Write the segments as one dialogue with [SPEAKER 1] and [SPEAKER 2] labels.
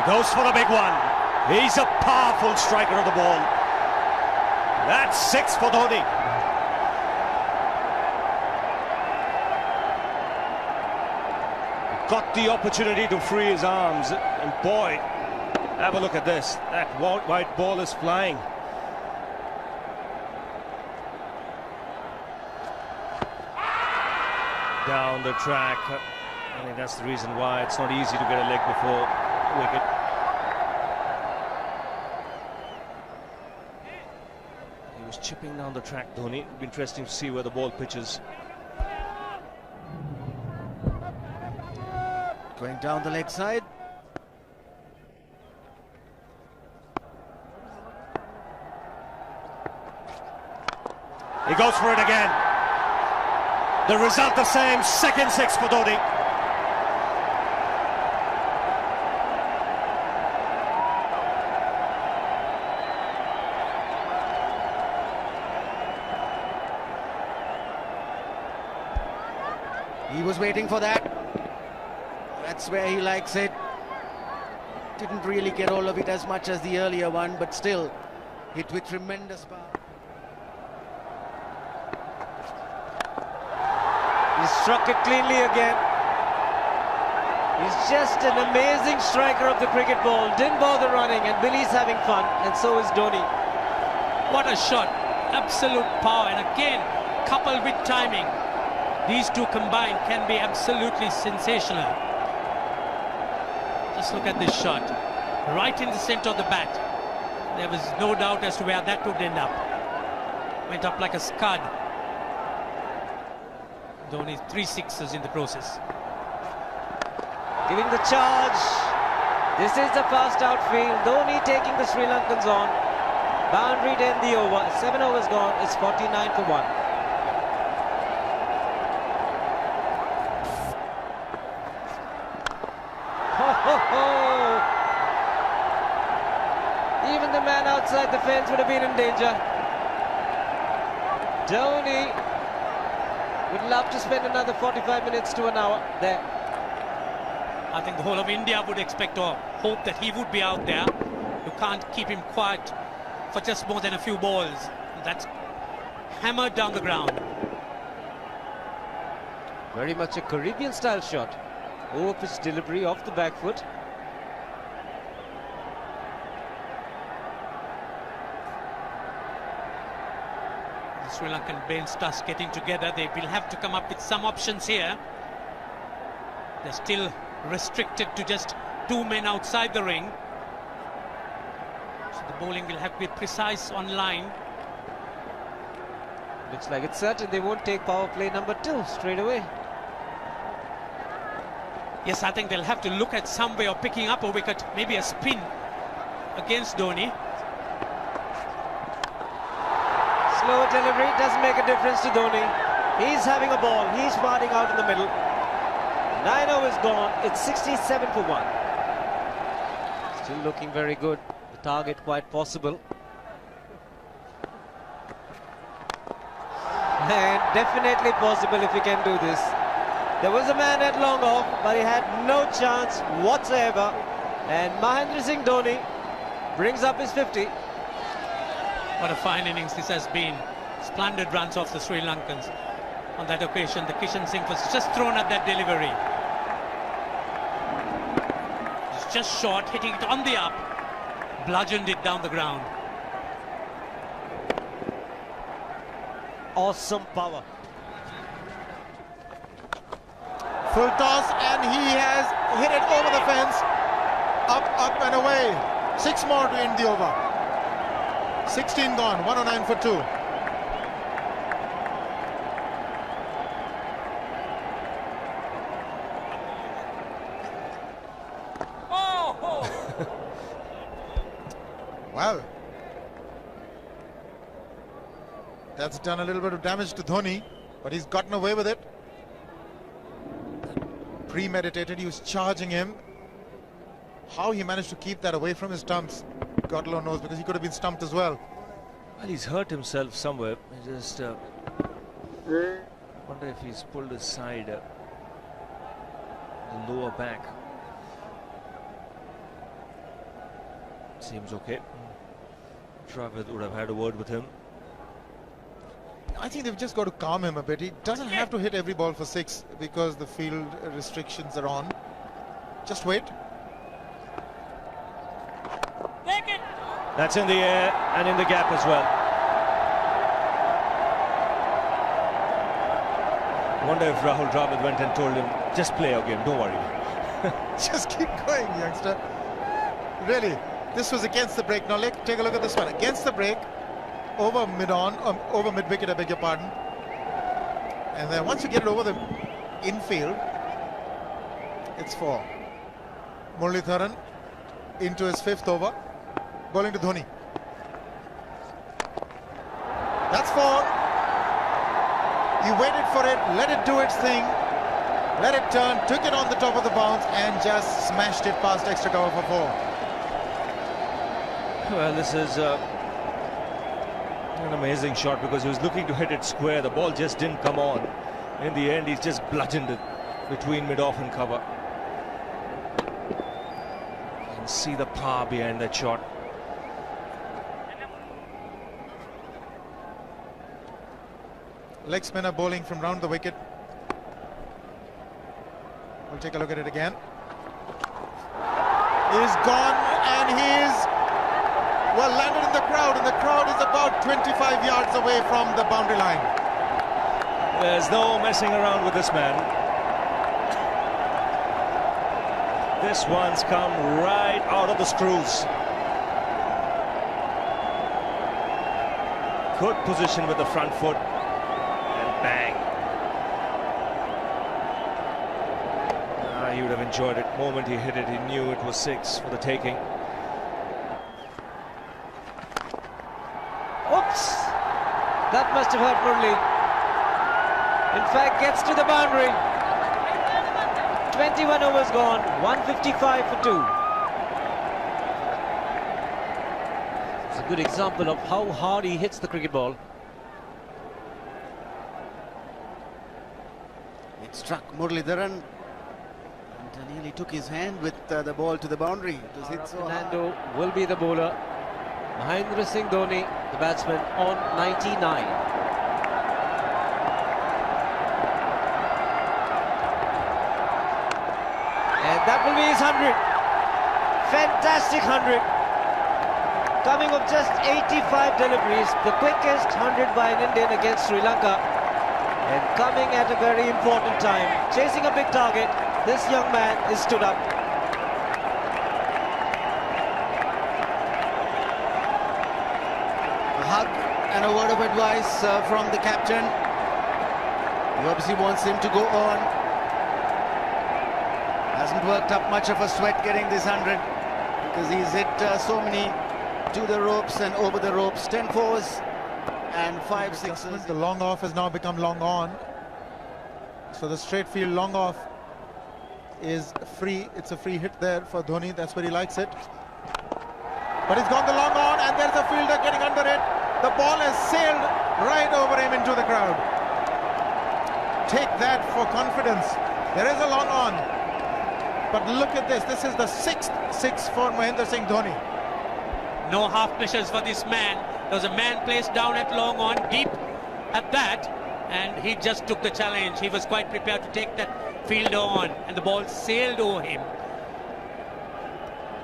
[SPEAKER 1] Goes for the big one. He's a powerful striker of the ball. That's 6 for Dhoni. Got the opportunity to free his arms, and boy, have a look at this. That white ball is flying. Down the track. I think that's the reason why it's not easy to get a leg before wicket. He was chipping down the track, Dhoni. It'll be interesting to see where the ball pitches.
[SPEAKER 2] Going down the leg side.
[SPEAKER 1] He goes for it again. The result the same, second 6 for Dhoni.
[SPEAKER 2] He was waiting for that. That's where he likes it. Didn't really get all of it as much as the earlier one, but still hit with tremendous power.
[SPEAKER 3] He struck it cleanly again. He's just an amazing striker of the cricket ball. Didn't bother running, and Billy's having fun, and so is Dhoni.
[SPEAKER 4] What a shot. Absolute power, and again, coupled with timing. These two combined can be absolutely sensational. Just look at this shot. Right in the center of the bat. There was no doubt as to where that would end up. Went up like a scud. Dhoni 3 sixes in the process.
[SPEAKER 3] Giving the charge. This is the fast outfield. Dhoni taking the Sri Lankans on. Boundary to end the over. 7 overs gone. It's 49 for 1. Even the man outside the fence would have been in danger. Dhoni would love to spend another 45 minutes to an hour there.
[SPEAKER 4] I think the whole of India would expect or hope that he would be out there. You can't keep him quiet for just more than a few balls. That's hammered down the ground.
[SPEAKER 3] Very much a Caribbean style shot. Over-pitch delivery off the back foot.
[SPEAKER 4] The Sri Lankan bench starts getting together. They will have to come up with some options here. They're still restricted to just 2 men outside the ring. So the bowling will have to be precise on line.
[SPEAKER 3] Looks like it's certain they won't take power play number 2 straight away.
[SPEAKER 4] Yes, I think they'll have to look at some way of picking up a wicket, maybe a spin against Dhoni.
[SPEAKER 3] Slower delivery doesn't make a difference to Dhoni. He's having a ball. He's parting out in the middle. 9 overs gone. It's 67 for 1. Still looking very good. The target quite possible. And definitely possible if he can do this. There was a man at long off, but he had no chance whatsoever. And Mahendra Singh Dhoni brings up his 50.
[SPEAKER 4] What a fine innings this has been. Splendid runs off the Sri Lankans. On that occasion, the Kishan Singh was just thrown at that delivery. It's just short, hitting it on the up. Bludgeoned it down the ground.
[SPEAKER 3] Awesome power.
[SPEAKER 5] Full toss, and he has hit it over the fence. Up and away. 6 more to end the over. 16 gone, 109 for 2. Well, that's done a little bit of damage to Dhoni, but he's gotten away with it. Premeditated, he was charging him. How he managed to keep that away from his stumps, God alone knows, because he could have been stumped as well.
[SPEAKER 1] Well, he's hurt himself somewhere. I just wonder if he's pulled aside the lower back. Seems okay. Travis would have had a word with him.
[SPEAKER 5] I think they've just got to calm him a bit. He doesn't have to hit every ball for 6 because the field restrictions are on. Just wait.
[SPEAKER 1] That's in the air and in the gap as well. I wonder if Rahul Dravid went and told him, just play your game, don't worry.
[SPEAKER 5] Just keep going, youngster. Really, this was against the break. Now take a look at this one. Against the break, over mid-wicket, I beg your pardon. And then once you get it over the infield, it's 4. Muralitharan into his 5th over, bowling to Dhoni. That's 4. He waited for it, let it do its thing, let it turn, took it on the top of the bounce and just smashed it past extra cover for 4.
[SPEAKER 1] Well, this is an amazing shot because he was looking to hit it square. The ball just didn't come on. In the end, he's just bludgeoned it between mid-off and cover. You can see the power behind that shot.
[SPEAKER 5] Leg spinner bowling from round the wicket. We'll take a look at it again. He's gone and he's well landed in the crowd, and the crowd is about 25 yards away from the boundary line.
[SPEAKER 1] There's no messing around with this man. This one's come right out of the screws. Good position with the front foot. Bang. He would have enjoyed it. The moment he hit it, he knew it was 6 for the taking.
[SPEAKER 3] Oops! That must have hurt Murli. In fact, gets to the boundary. 21 overs gone, 155 for 2. It's a good example of how hard he hits the cricket ball.
[SPEAKER 2] It struck Muralitharan and nearly took his hand with the ball to the boundary. It was hit so hard.
[SPEAKER 3] Fernando will be the bowler. Mahendra Singh Dhoni, the batsman, on 99. And that will be his 100. Fantastic 100. Coming of just 85 deliveries, the quickest 100 by an Indian against Sri Lanka. And coming at a very important time, chasing a big target, this young man is stood up.
[SPEAKER 2] A hug and a word of advice from the captain. He obviously wants him to go on. Hasn't worked up much of a sweat getting this 100 because he's hit so many to the ropes and over the ropes. 10 fours and 5 sixes.
[SPEAKER 5] The long off has now become long on. So the straight field long off is free. It's a free hit there for Dhoni. That's where he likes it. But he's gone the long on and there's a fielder getting under it. The ball has sailed right over him into the crowd. Take that for confidence. There is a long on. But look at this. This is the 6th 6 for Mahendra Singh Dhoni.
[SPEAKER 4] No half measures for this man. There was a man placed down at long on, deep at that, and he just took the challenge. He was quite prepared to take that fielder on, and the ball sailed over him.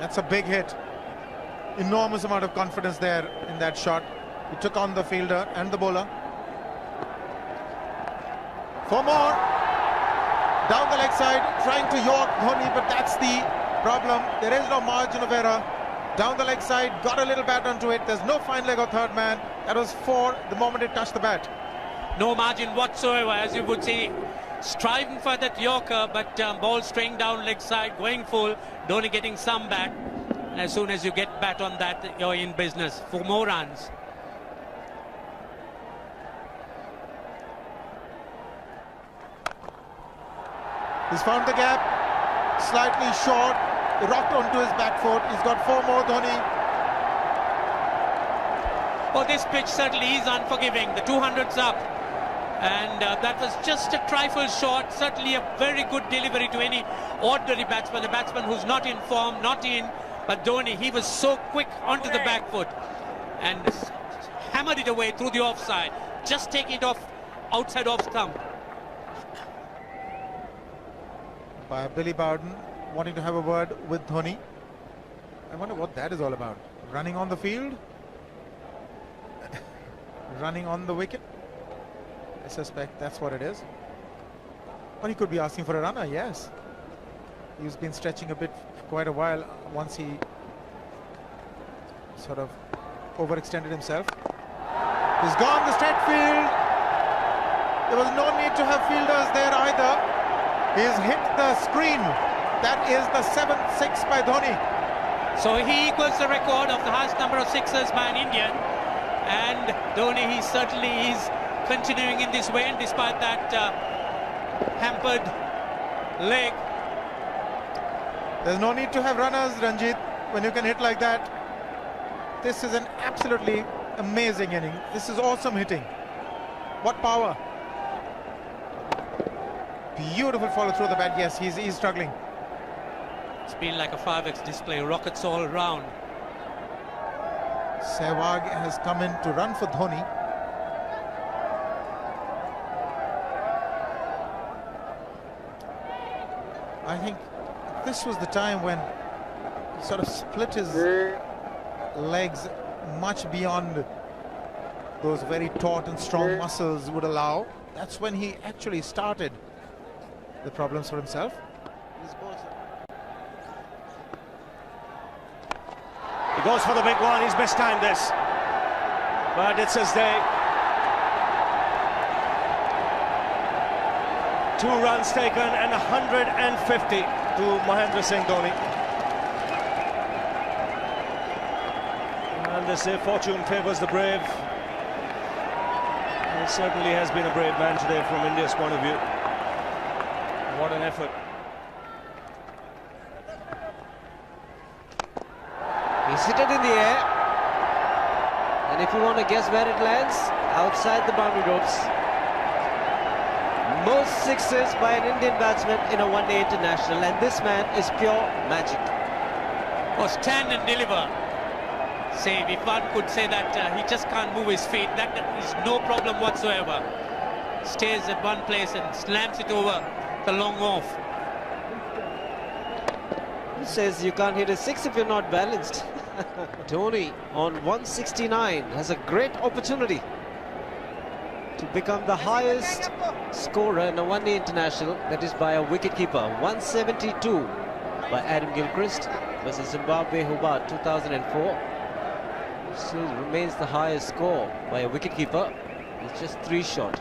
[SPEAKER 5] That's a big hit. Enormous amount of confidence there in that shot. He took on the fielder and the bowler. 4 more. Down the leg side, trying to york Dhoni, but that's the problem. There is no margin of error. Down the leg side, got a little bat onto it. There's no fine leg or third man. That was 4 the moment it touched the bat.
[SPEAKER 4] No margin whatsoever, as you would see. Striving for that yorker, but ball straying down leg side, going full. Dhoni getting some bat. And as soon as you get bat on that, you're in business for more runs.
[SPEAKER 5] He's found the gap, slightly short, rocked onto his back foot. He's got 4 more, Dhoni.
[SPEAKER 4] Oh, this pitch certainly is unforgiving. The 200's up. And that was just a trifle short. Certainly a very good delivery to any ordinary batsman. A batsman who's not in form, not in But Dhoni, he was so quick onto the back foot and hammered it away through the offside. Just taking it off outside off stump.
[SPEAKER 5] By Billy Bowden wanting to have a word with Dhoni. I wonder what that is all about. Running on the field? Running on the wicket? I suspect that's what it is. Or he could be asking for a runner, yes. He's been stretching a bit for quite a while once he sort of overextended himself. He's gone the straight field. There was no need to have fielders there either. He's hit the screen. That is the 7th 6 by Dhoni.
[SPEAKER 4] So he equals the record of the highest number of sixes by an Indian. And Dhoni, he certainly is continuing in this way, and despite that hampered leg.
[SPEAKER 5] There's no need to have runners, Ranjit, when you can hit like that. This is an absolutely amazing inning. This is awesome hitting. What power. Beautiful follow through the bat. Yes, he's struggling.
[SPEAKER 4] It's been like a 5x display, rockets all round.
[SPEAKER 5] Sehwag has come in to run for Dhoni. I think this was the time when he sort of split his legs much beyond those very taut and strong muscles would allow. That's when he actually started the problems for himself.
[SPEAKER 1] He goes for the big one. He's mistimed this, but it's his day. 2 runs taken and 150 to Mahendra Singh Dhoni. And they say fortune favours the brave. He certainly has been a brave man today from India's point of view. What an effort.
[SPEAKER 3] He's hit it in the air. And if you want to guess where it lands, outside the boundary ropes. Most sixes by an Indian batsman in a one-day international, and this man is pure magic.
[SPEAKER 4] Or stand and deliver. Say, if one could say that he just can't move his feet, that is no problem whatsoever. Stays at one place and slams it over the long off.
[SPEAKER 3] Who says you can't hit a 6 if you're not balanced? Dhoni on 169 has a great opportunity to become the highest scorer in a one-day international, that is by a wicketkeeper. 172 by Adam Gilchrist versus Zimbabwe Hobart 2004. Still remains the highest score by a wicketkeeper. It's just 3 short.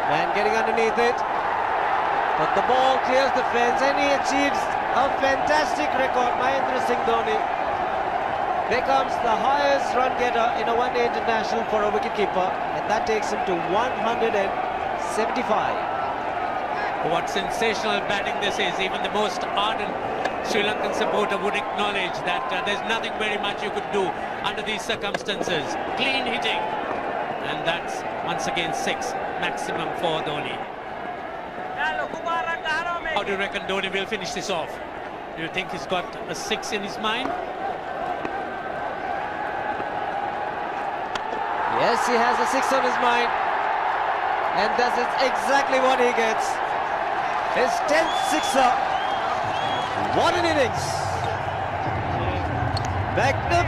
[SPEAKER 3] Man getting underneath it, but the ball clears the fence and he achieves a fantastic record. Mahendra Singh Dhoni becomes the highest run getter in a one-day international for a wicketkeeper, and that takes him to 175.
[SPEAKER 4] What sensational batting this is. Even the most ardent Sri Lankan supporter would acknowledge that there's nothing very much you could do under these circumstances. Clean hitting, and that's once again 6 maximum for Dhoni. How do you reckon Dhoni will finish this off? Do you think he's got a 6 in his mind?
[SPEAKER 3] Yes, he has a 6 on his mind, and that is exactly what he gets. His 10th sixer. What an innings! Magnificent.